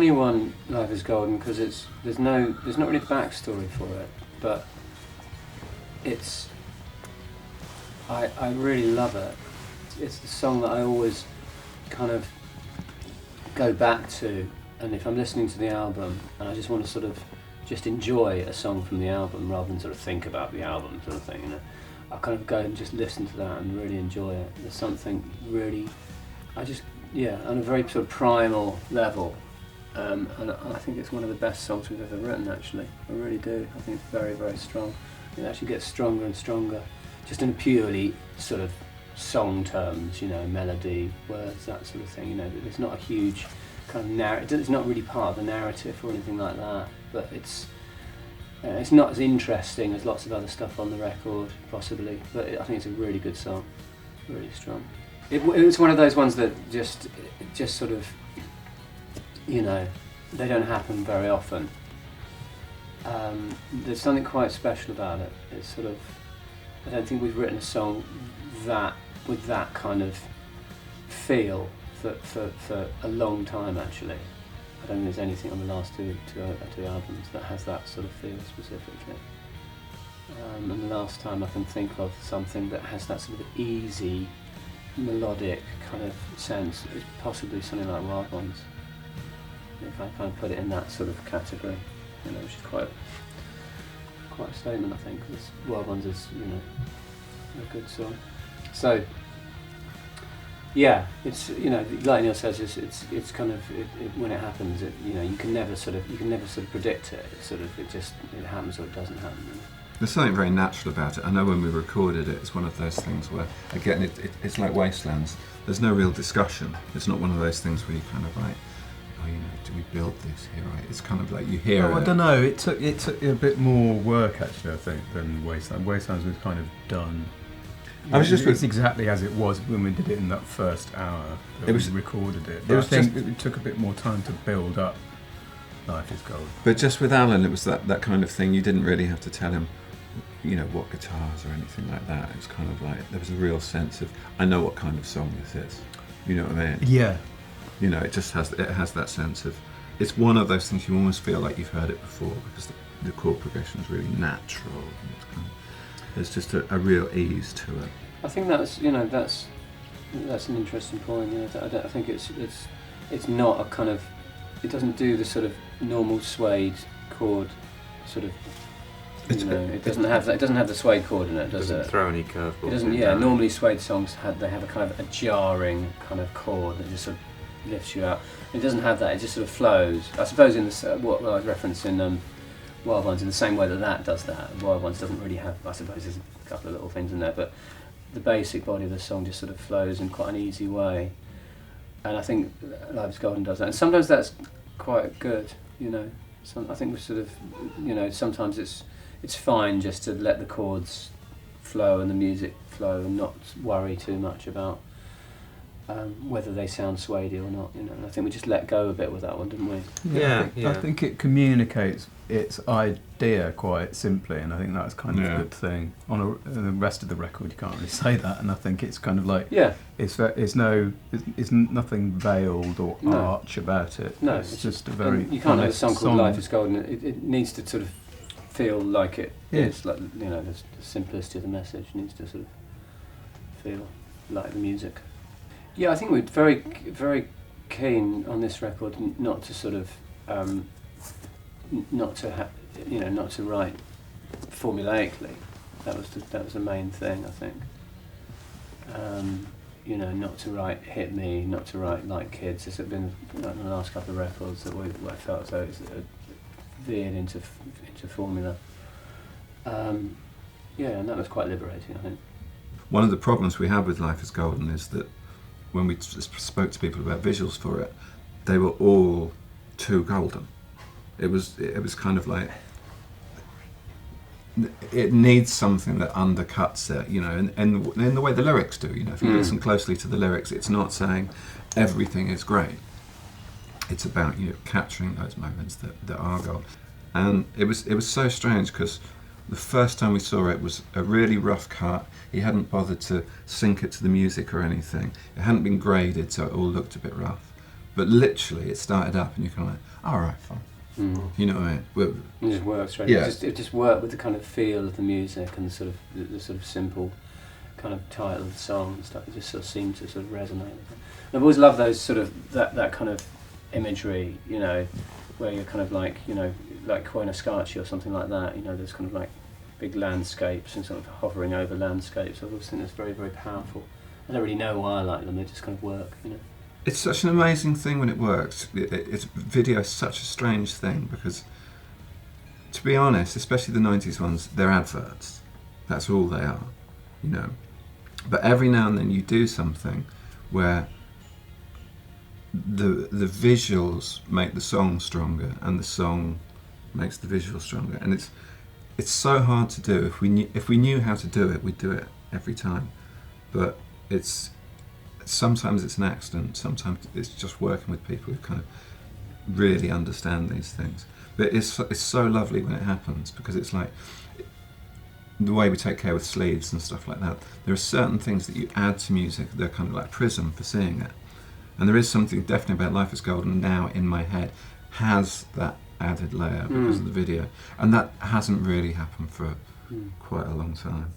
funny one, Life is Golden, because there's not really a backstory for it, but I really love it. It's the song that I always kind of go back to, and if I'm listening to the album and I just want to sort of just enjoy a song from the album rather than sort of think about the album sort of thing, you know, I kind of go and just listen to that and really enjoy it. There's something really, on a very sort of primal level, and I think it's one of the best songs we've ever written, actually. I really do. I think it's very, very strong. It actually gets stronger and stronger, just in a purely sort of song terms, you know, melody, words, that sort of thing. You know, it's not a huge kind of narrative. It's not really part of the narrative or anything like that. But it's not as interesting as lots of other stuff on the record, possibly. But I think it's a really good song, really strong. It's one of those ones that just sort of, you know, they don't happen very often. There's something quite special about it. It's sort of, I don't think we've written a song with that kind of feel for a long time, actually. I don't think there's anything on the last two albums that has that sort of feel specifically. And the last time I can think of something that has that sort of easy, melodic kind of sense is possibly something like Wild Ones. If I kind of put it in that sort of category, you know, which is quite a statement, I think, because Wild Ones is, you know, a good song. So, yeah, it's, you know, like Neil says, it's kind of when it happens, you know, you can never sort of predict it. It happens or it doesn't happen. There's something very natural about it. I know when we recorded it, it's one of those things where, again, it's like Wastelands. There's no real discussion. It's not one of those things where you kind of like, oh, you know, do we build this here? Right? It's kind of like you hear it. I don't know. It took a bit more work, actually, I think, than Wastelands. Wastelands was kind of done. It's exactly as it was when we did it in that first hour. We recorded it. But I think it took a bit more time to build up Life is Gold. But just with Alan, it was that kind of thing. You didn't really have to tell him, you know, what guitars or anything like that. It was kind of like, there was a real sense of, I know what kind of song this is. You know what I mean? Yeah. You know, it has that sense of, it's one of those things you almost feel like you've heard it before, because the chord progression is really natural. There's just a real ease to it. I think that's an interesting point. You know, I think it's not a kind of, it doesn't do the sort of normal Suede chord sort of. You know, it doesn't have the Suede chord in it, does it? Doesn't throw any curveballs. It doesn't. Yeah, normally Suede songs have a kind of a jarring kind of chord that just sort of lifts you out. It doesn't have that. It just sort of flows. I suppose in what I was referencing Wild Ones, in the same way that does that. Wild Ones doesn't really have. I suppose there's a couple of little things in there, but the basic body of the song just sort of flows in quite an easy way. And I think Life is Golden does that. And sometimes that's quite good. You know, I think we sort of, you know, sometimes it's fine just to let the chords flow and the music flow and not worry too much about whether they sound Suede or not, you know. And I think we just let go a bit with that one, didn't we? I think it communicates its idea quite simply, and I think that's kind of a good thing. On the rest of the record, you can't really say that, and I think it's kind of like it's nothing veiled or arch about it. No, it's just a very. You can't have a song called Life is Golden. It needs to sort of feel like it is, like, you know, the simplicity of the message needs to sort of feel like the music. Yeah, I think we're very, very keen on this record not to sort of, not to write formulaically. That was the main thing, I think. You know, not to write Hit Me, not to write Like Kids. It's been like the last couple of records that I felt as though it's veered into formula. And that was quite liberating, I think. One of the problems we have with Life is Golden is that when we spoke to people about visuals for it, they were all too golden. It was kind of like, it needs something that undercuts it, you know, and in the way the lyrics do, you know. If you listen closely to the lyrics, it's not saying everything is great. It's about, you know, capturing those moments that are gold. And it was so strange, because the first time we saw it was a really rough cut. He hadn't bothered to sync it to the music or anything. It hadn't been graded, so it all looked a bit rough. But literally, it started up, and you're kind of like, all right, fine. You know what I mean? It just works, right? Yeah. It just worked with the kind of feel of the music and the sort of simple kind of title of the song and stuff. It just sort of seemed to sort of resonate with it. And I've always loved those sort of that kind of imagery, you know, where you're kind of like, you know, like Koyaanisqatsi or something like that. You know, there's kind of like big landscapes and sort of hovering over landscapes. I always think that's very, very powerful. I don't really know why I like them. They just kind of work, you know. It's such an amazing thing when it works. Video is such a strange thing because, to be honest, especially the 90s ones, they're adverts. That's all they are, you know. But every now and then you do something where the visuals make the song stronger and the song makes the visuals stronger. And it's so hard to do. If we knew how to do it, we'd do it every time. But sometimes it's an accident, sometimes it's just working with people who kind of really understand these things. But it's so lovely when it happens, because it's like the way we take care with sleeves and stuff like that. There are certain things that you add to music, they're kind of like prism for seeing it. And there is something definitely about Life is Golden now in my head, has that added layer because of the video. And that hasn't really happened for quite a long time.